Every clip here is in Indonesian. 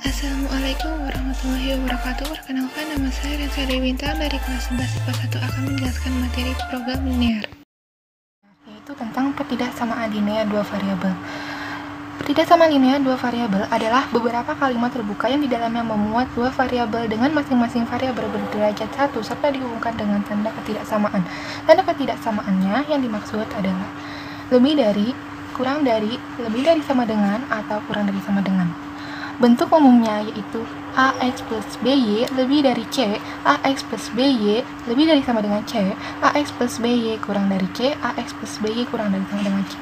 Assalamualaikum warahmatullahi wabarakatuh. Perkenalkan, nama saya Rensa Dewi Bintang dari kelas 11 IPA 1 akan menjelaskan materi program linear, yaitu tentang pertidaksamaan linear dua variabel. Pertidaksamaan linear dua variabel adalah beberapa kalimat terbuka yang di dalamnya memuat dua variabel dengan masing-masing variabel berderajat 1 serta dihubungkan dengan tanda ketidaksamaan. Tanda ketidaksamaannya yang dimaksud adalah lebih dari, kurang dari, lebih dari sama dengan, atau kurang dari sama dengan. Bentuk umumnya yaitu AX plus BY lebih dari C, AX plus BY lebih dari sama dengan C, AX plus BY kurang dari C, AX plus BY kurang dari sama dengan C.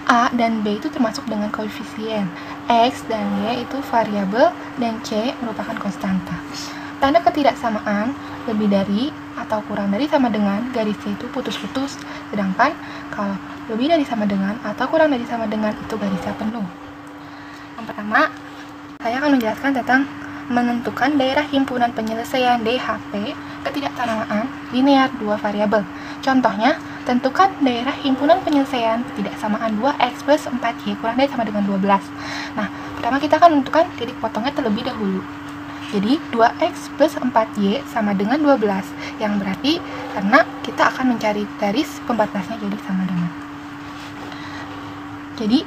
A dan B itu termasuk dengan koefisien, X dan Y itu variabel, dan C merupakan konstanta. Tanda ketidaksamaan lebih dari atau kurang dari sama dengan garisnya itu putus-putus, sedangkan kalau lebih dari sama dengan atau kurang dari sama dengan itu garisnya penuh. Yang pertama, saya akan menjelaskan tentang menentukan daerah himpunan penyelesaian DHP ketidaksamaan linear dua variabel. Contohnya, tentukan daerah himpunan penyelesaian ketidaksamaan 2x plus 4y kurang dari sama dengan 12. Nah, pertama kita akan menentukan titik potongnya terlebih dahulu. Jadi, 2x plus 4y sama dengan 12, yang berarti karena kita akan mencari garis pembatasnya jadi sama dengan. Jadi,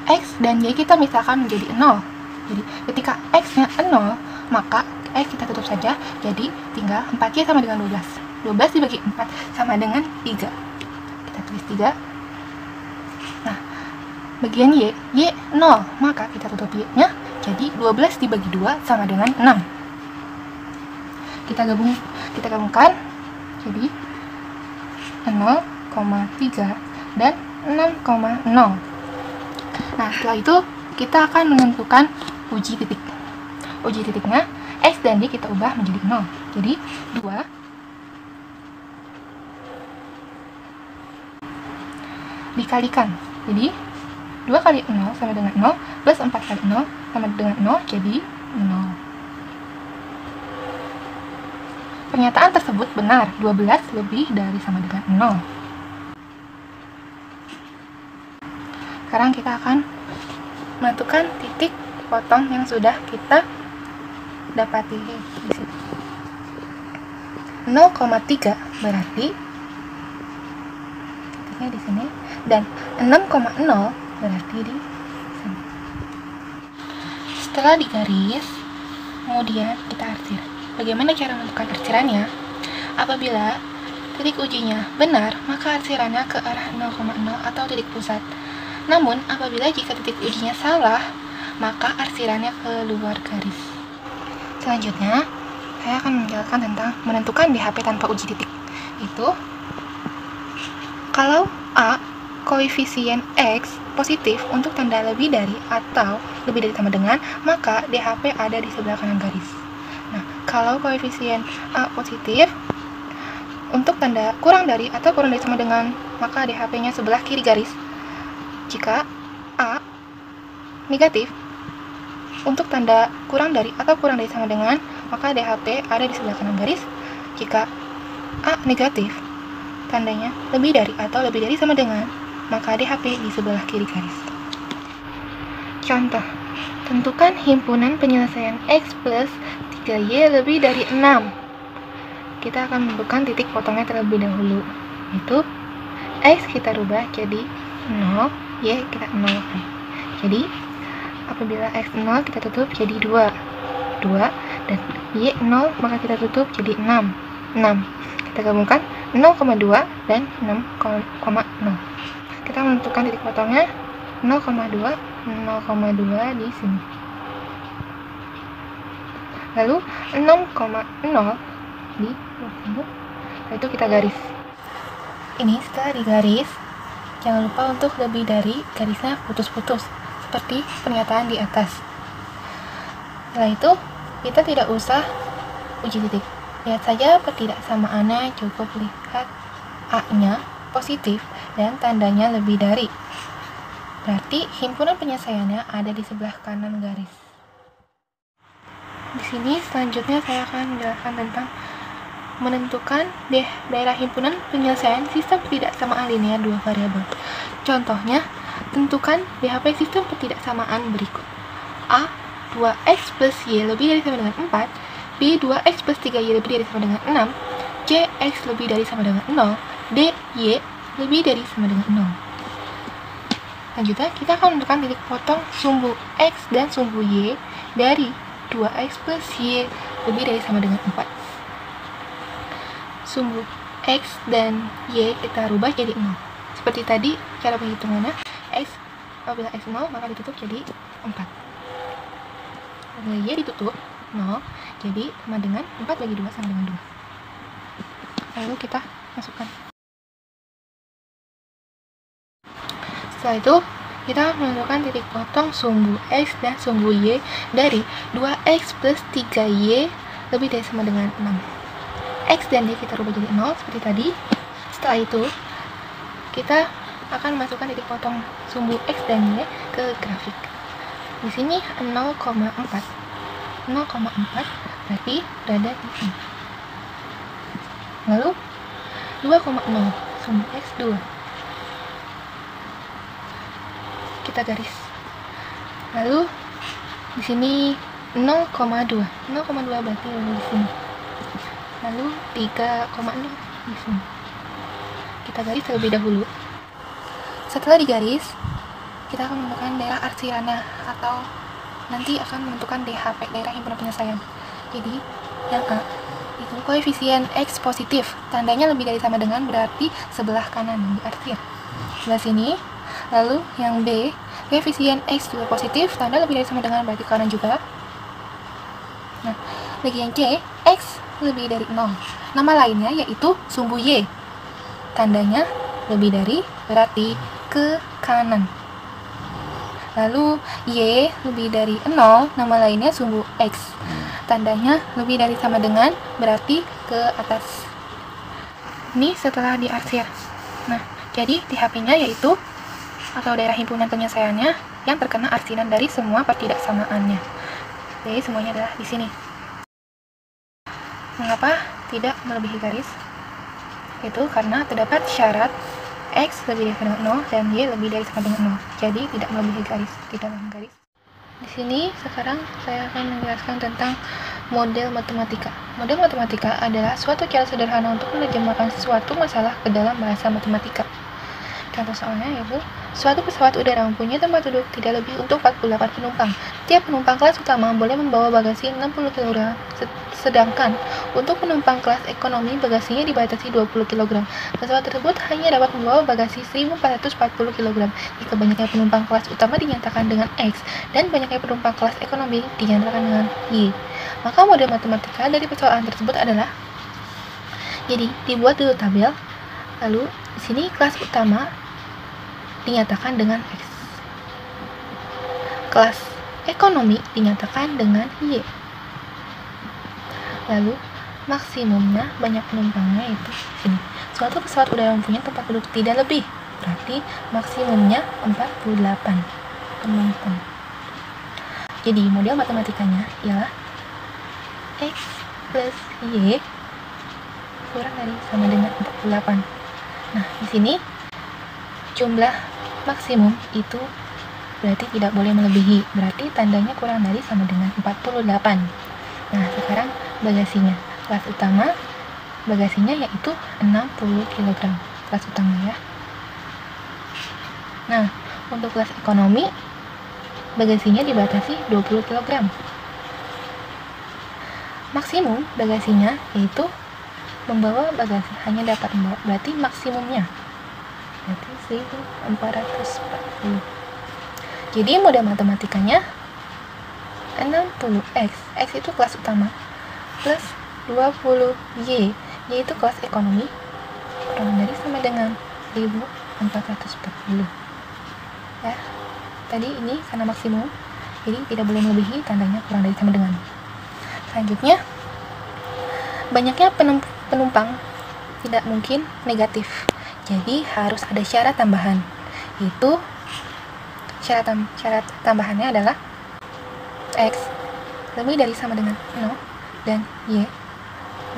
x dan y kita misalkan menjadi 0. Jadi, ketika x-nya 0, maka x kita tutup saja, jadi tinggal 4y sama dengan 12. 12 dibagi 4 sama dengan 3. Kita tulis 3. Nah, bagian y 0, maka kita tutup y-nya, jadi 12 dibagi 2 sama dengan 6. Kita gabungkan, jadi 0,3 dan 6,0. Nah, setelah itu kita akan menentukan uji titik. Uji titiknya x dan y kita ubah menjadi 0. Jadi 2 dikalikan. Jadi 2 kali 0 sama dengan 0 plus 4 kali 0 sama dengan 0, jadi 0. Pernyataan tersebut benar, 12 lebih dari sama dengan 0. Sekarang kita akan menentukan titik potong yang sudah kita dapati di sini. 0,3 berarti titiknya di sini, dan 6,0 berarti di sini. Setelah digaris, kemudian kita arsir. Bagaimana cara menentukan arsirannya? Apabila titik ujinya benar, maka arsirannya ke arah 0,0 atau titik pusat. Namun, apabila jika titik ujinya salah, maka arsirannya keluar garis. Selanjutnya, saya akan menjelaskan tentang menentukan DHP tanpa uji titik. Itu, kalau A, koefisien X positif untuk tanda lebih dari atau lebih dari sama dengan, maka DHP ada di sebelah kanan garis. Nah, kalau koefisien A positif untuk tanda kurang dari atau kurang dari sama dengan, maka DHP-nya sebelah kiri garis. Jika A negatif untuk tanda kurang dari atau kurang dari sama dengan, maka DHP ada di sebelah kanan garis. Jika A negatif, tandanya lebih dari atau lebih dari sama dengan, maka DHP di sebelah kiri garis. Contoh, tentukan himpunan penyelesaian X plus 3Y lebih dari 6. Kita akan menentukan titik potongnya terlebih dahulu, yaitu X kita rubah jadi 0, Y kita 0. Jadi, apabila X 0 kita tutup jadi 2, dan Y 0 maka kita tutup jadi 6. Kita gabungkan 0,2 dan 6,0. Kita menentukan titik potongnya 0,2 di sini. Lalu 6,0 di sini. Lalu itu kita garis. Ini setelah digaris, jangan lupa untuk lebih dari garisnya putus-putus, seperti pernyataan di atas. Setelah itu, kita tidak usah uji titik. Lihat saja pertidaksamaannya, cukup lihat A-nya positif dan tandanya lebih dari. Berarti himpunan penyelesaiannya ada di sebelah kanan garis. Di sini selanjutnya saya akan menjelaskan tentang menentukan daerah himpunan penyelesaian sistem ketidaksamaan linear dua variabel. Contohnya, tentukan DHP sistem ketidaksamaan berikut. A 2x plus y lebih dari sama dengan 4, B 2x plus 3y lebih dari sama dengan 6, C x lebih dari sama dengan 0, D y lebih dari sama dengan 0. Selanjutnya, kita akan menentukan titik potong sumbu x dan sumbu y dari 2x plus y lebih dari sama dengan 4. Sumbu x dan y kita rubah jadi 0. Seperti tadi, cara penghitungannya, x apabila x 0 maka ditutup jadi 4. Apabila y ditutup 0, jadi sama dengan 4 bagi 2 sama dengan 2. Lalu kita masukkan. Setelah itu, kita menentukan titik potong sumbu x dan sumbu y dari 2x plus 3y lebih dari sama dengan 6. X dan y kita rubah jadi 0 seperti tadi. Setelah itu, kita akan masukkan titik potong sumbu x dan y ke grafik. Di sini 0,4 berarti berada di sini. Lalu 2,0 sumbu x 2. Kita garis. Lalu di sini 0,2 berarti di sini. Lalu 3,0 di sini. Kita garis terlebih dahulu. Setelah digaris, kita akan menentukan daerah arsirana atau nanti akan menentukan DHP, daerah himpunan penyelesaian. Jadi yang A itu koefisien x positif, tandanya lebih dari sama dengan berarti sebelah kanan di arsir. Sebelah sini. Lalu yang B, koefisien x juga positif, tanda lebih dari sama dengan berarti kanan juga. Nah, bagi yang C, x lebih dari 0. Nama lainnya yaitu sumbu y. Tandanya lebih dari berarti ke kanan. Lalu y lebih dari 0, nama lainnya sumbu x. Tandanya lebih dari sama dengan berarti ke atas. Ini setelah diarsir. Nah, jadi DHP-nya yaitu atau daerah himpunan penyelesaiannya yang terkena arsiran dari semua pertidaksamaannya. Jadi semuanya adalah di sini. Mengapa tidak melebihi garis? Itu karena terdapat syarat x lebih dari sama dengan 0 dan y lebih dari sama dengan 0. Jadi tidak melebihi garis di dalam garis. Di sini sekarang saya akan menjelaskan tentang model matematika. Model matematika adalah suatu cara sederhana untuk menerjemahkan suatu masalah ke dalam bahasa matematika. Contoh soalnya yaitu, suatu pesawat udara mempunyai tempat duduk tidak lebih untuk 48 penumpang. Tiap penumpang kelas utama boleh membawa bagasi 60 kg, sedangkan untuk penumpang kelas ekonomi bagasinya dibatasi 20 kg. Pesawat tersebut hanya dapat membawa bagasi 1440 kg jika banyaknya penumpang kelas utama dinyatakan dengan X dan banyaknya penumpang kelas ekonomi dinyatakan dengan Y. Maka model matematika dari persoalan tersebut adalah, jadi dibuat dulu tabel, lalu di sini kelas utama dinyatakan dengan X. Kelas ekonomi dinyatakan dengan Y. Lalu maksimumnya banyak penumpangnya itu sini. Suatu pesawat udara mempunyai tempat duduk tidak lebih, berarti maksimumnya 48 penumpang. Jadi model matematikanya ialah X plus Y kurang dari sama dengan 48. Nah, di sini jumlah maksimum itu berarti tidak boleh melebihi, berarti tandanya kurang dari sama dengan 48. Nah, sekarang bagasinya, kelas utama bagasinya yaitu 60 kg, kelas utama ya. Nah, untuk kelas ekonomi bagasinya dibatasi 20 kg. Maksimum bagasinya yaitu membawa bagasi hanya dapat membawa, berarti maksimumnya berarti 1440. Jadi model matematikanya 60x, x itu kelas utama, plus 20y, yaitu kelas ekonomi, kurang dari sama dengan 1440. Ya, tadi ini karena maksimum, jadi tidak boleh melebihi, tandanya kurang dari sama dengan. Selanjutnya, banyaknya penumpang tidak mungkin negatif. Jadi harus ada syarat tambahan. Itu syarat tambahannya adalah X lebih dari sama dengan 0 dan Y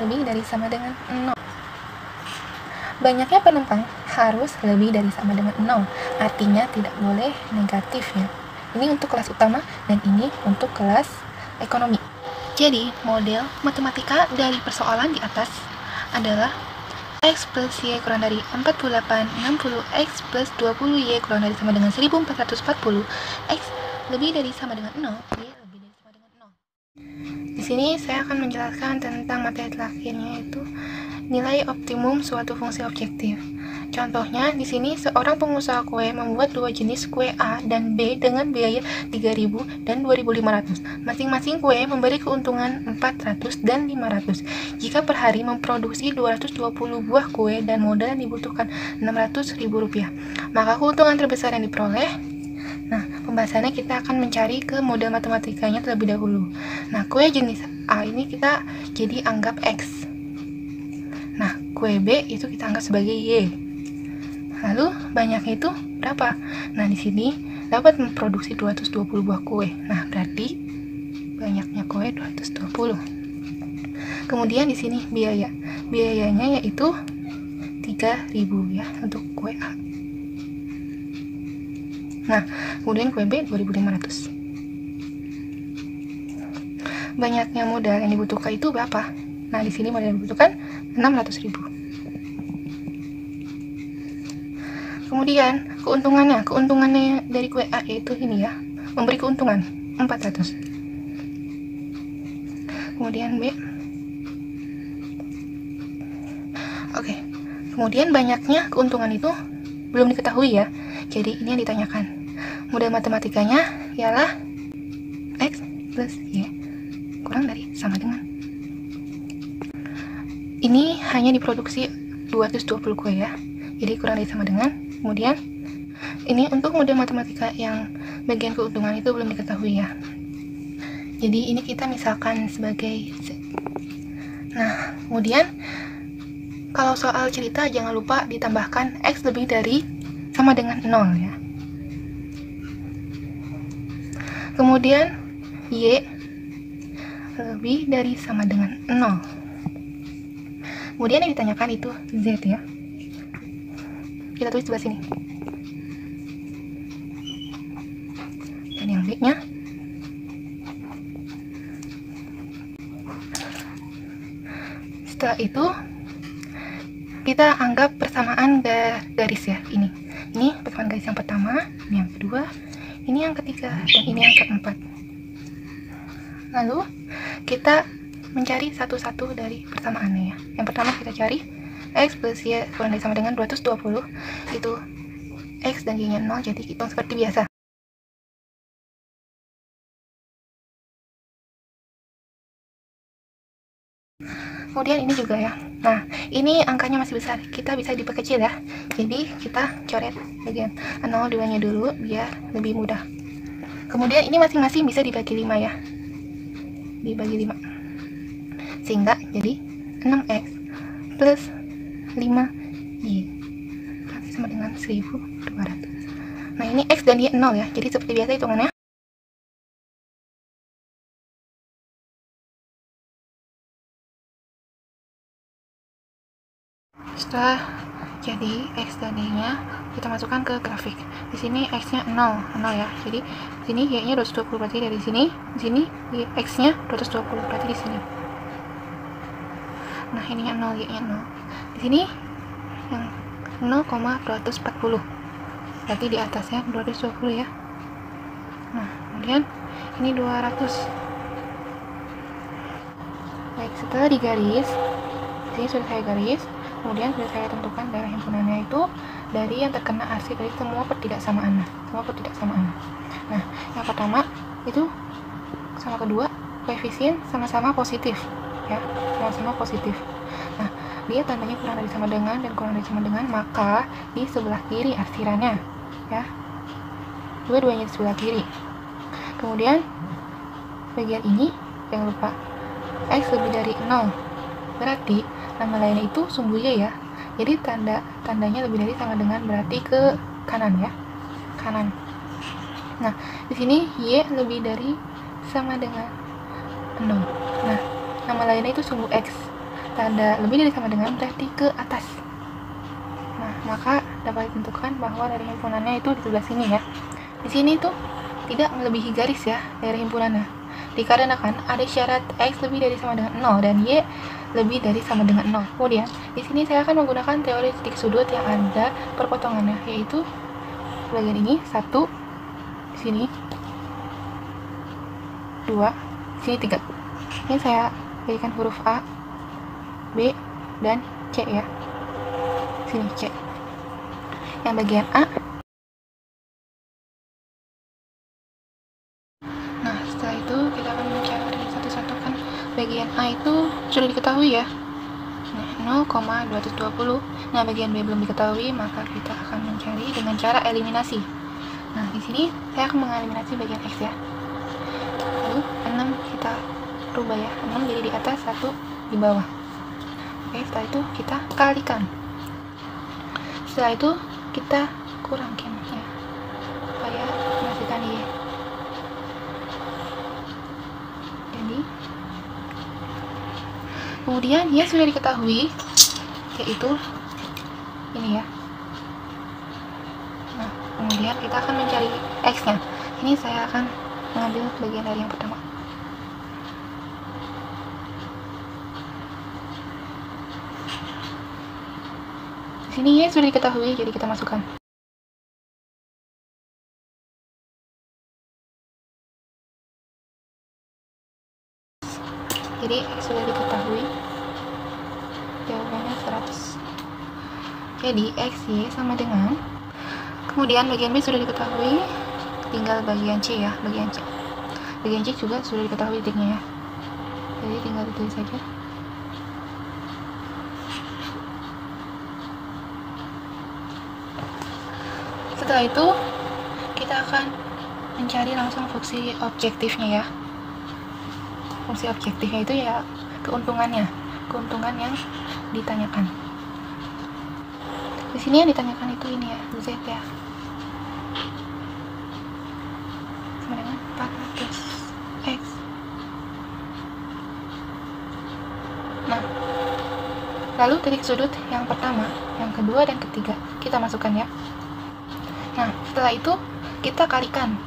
lebih dari sama dengan 0. Banyaknya penumpang harus lebih dari sama dengan 0. Artinya tidak boleh negatif ya. Ini untuk kelas utama dan ini untuk kelas ekonomi. Jadi, model matematika dari persoalan di atas adalah X plus Y kurang dari 48, 60, X plus 20, Y kurang dari sama dengan 1440, X lebih dari sama dengan 0, Y lebih dari sama dengan 0. Di sini saya akan menjelaskan tentang materi terakhirnya, yaitu nilai optimum suatu fungsi objektif. Contohnya, di sini seorang pengusaha kue membuat dua jenis kue A dan B dengan biaya 3.000 dan 2.500. Masing-masing kue memberi keuntungan 400 dan 500. Jika per hari memproduksi 220 buah kue dan modal yang dibutuhkan Rp600.000, maka keuntungan terbesar yang diperoleh. Nah, pembahasannya kita akan mencari ke model matematikanya terlebih dahulu. Nah, kue jenis A ini kita jadi anggap X. Nah, kue B itu kita anggap sebagai Y. Lalu banyaknya itu berapa? Nah, di sini dapat memproduksi 220 buah kue. Nah, berarti banyaknya kue 220. Kemudian di sini biaya. Biayanya yaitu 3.000 ya untuk kue A. Nah, kemudian kue B 2.500. Banyaknya modal yang dibutuhkan itu berapa? Nah, di sini modal yang dibutuhkan 600.000. Kemudian keuntungannya dari kue A itu ini ya, memberi keuntungan 400. Kemudian B. Oke. Kemudian banyaknya keuntungan itu belum diketahui ya. Jadi ini yang ditanyakan. Model matematikanya ialah X plus Y kurang dari sama dengan. Ini hanya diproduksi 220 kue ya. Jadi kurang dari sama dengan. Kemudian ini untuk model matematika yang bagian keuntungan itu belum diketahui ya. Jadi ini kita misalkan sebagai Z. Nah, kemudian kalau soal cerita jangan lupa ditambahkan X lebih dari sama dengan 0 ya. Kemudian Y lebih dari sama dengan 0. Kemudian yang ditanyakan itu Z ya. Kita tulis sebelah sini. Dan yang B-nya setelah itu kita anggap persamaan garis ya. Ini persamaan garis yang pertama, ini yang kedua, ini yang ketiga, dan ini yang keempat. Lalu kita mencari satu-satu dari persamaannya ya. Yang pertama kita cari X plus Y kurang dari sama dengan 220. Itu X dan Y nya 0, jadi hitung seperti biasa. Kemudian ini juga ya. Nah, ini angkanya masih besar, kita bisa diperkecil ya. Jadi kita coret bagian 0 2 nya dulu biar lebih mudah. Kemudian ini masing-masing bisa dibagi 5 ya. Dibagi 5. Sehingga jadi 6X plus 5Y sama dengan 1.200. Nah, ini X dan Y 0 ya. Jadi seperti biasa hitungannya. Setelah jadi X dan Y-nya kita masukkan ke grafik. Di sini X-nya 0 ya. Jadi di sini Y-nya 220, berarti dari sini, di sini X-nya 220, berarti di sini. Nah, ininya 0, Y-nya 0. Di sini yang 0,240. Berarti di atasnya 220 ya. Nah, kemudian ini 200. Baik, setelah digaris, sini sudah saya garis. Kemudian sudah saya tentukan daerah himpunannya itu dari yang terkena arsi dari semua pertidaksamaan. Nah, yang pertama itu sama kedua koefisien sama-sama positif ya, sama-sama positif. Nah, dia tandanya kurang dari sama dengan dan kurang dari sama dengan, maka di sebelah kiri arsirannya ya, dua-duanya di sebelah kiri. Kemudian bagian ini jangan lupa X lebih dari 0, berarti nama lainnya itu sumbu Y ya. Jadi tandanya lebih dari sama dengan berarti ke kanan ya, kanan. Nah, di sini Y lebih dari sama dengan 0. Nah, nama lainnya itu sumbu X. Tanda lebih dari sama dengan berarti ke atas. Nah, maka dapat ditentukan bahwa dari himpunannya itu di sebelah sini ya. Di sini tuh tidak melebihi garis ya daerah himpunannya, dikarenakan ada syarat X lebih dari sama dengan 0 dan Y lebih dari sama dengan 0. Kemudian di sini saya akan menggunakan teori titik sudut yang ada perpotongannya, yaitu bagian ini 1, di sini 2, di sini 3. Ini saya berikan huruf A, B, dan C ya. Sini C. Yang bagian A. Nah, setelah itu kita akan mencari satu-satu kan. Bagian A itu sudah diketahui ya. Nah, 0,220. Nah, bagian B belum diketahui, maka kita akan mencari dengan cara eliminasi. Nah, di sini saya akan mengeliminasi bagian X ya. Lalu 6 kita rubah ya. 6 jadi di atas, 1 di bawah. Oke, setelah itu kita kalikan. Setelah itu kita kurangin ya, supaya menghasilkan Y. Jadi kemudian Y sudah diketahui, yaitu ini ya. Nah, kemudian kita akan mencari X nya. Ini saya akan mengambil bagian dari yang pertama. Di sini Y sudah diketahui, jadi kita masukkan. Jadi sudah diketahui, jawabannya 100. Jadi X, Y sama dengan, kemudian bagian B sudah diketahui, tinggal bagian C ya, bagian C. Bagian C juga sudah diketahui titiknya ya, jadi tinggal ditulis saja. Setelah itu kita akan mencari langsung fungsi objektifnya ya. Fungsi objektifnya itu ya keuntungannya, keuntungan yang ditanyakan. Di sini yang ditanyakan itu ini ya, Z ya, sama dengan 400 X. Nah, lalu titik sudut yang pertama, yang kedua, dan ketiga kita masukkan ya. Nah, setelah itu kita kalikan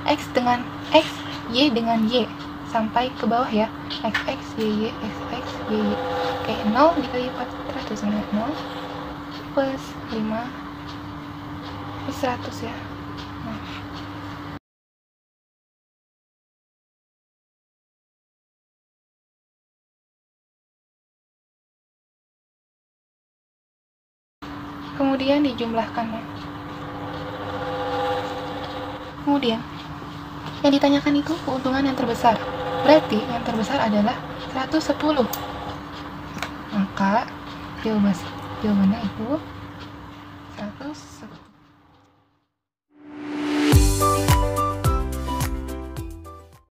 X dengan X, Y dengan Y sampai ke bawah ya. X, X, Y, Y, X, X, Y, Y. Oke, 0 dikali 400 sama 0 plus 5 plus 100 ya. Nah. Kemudian dijumlahkannya. Kemudian yang ditanyakan itu keuntungan yang terbesar. Berarti yang terbesar adalah 110. Maka jawabannya itu 110.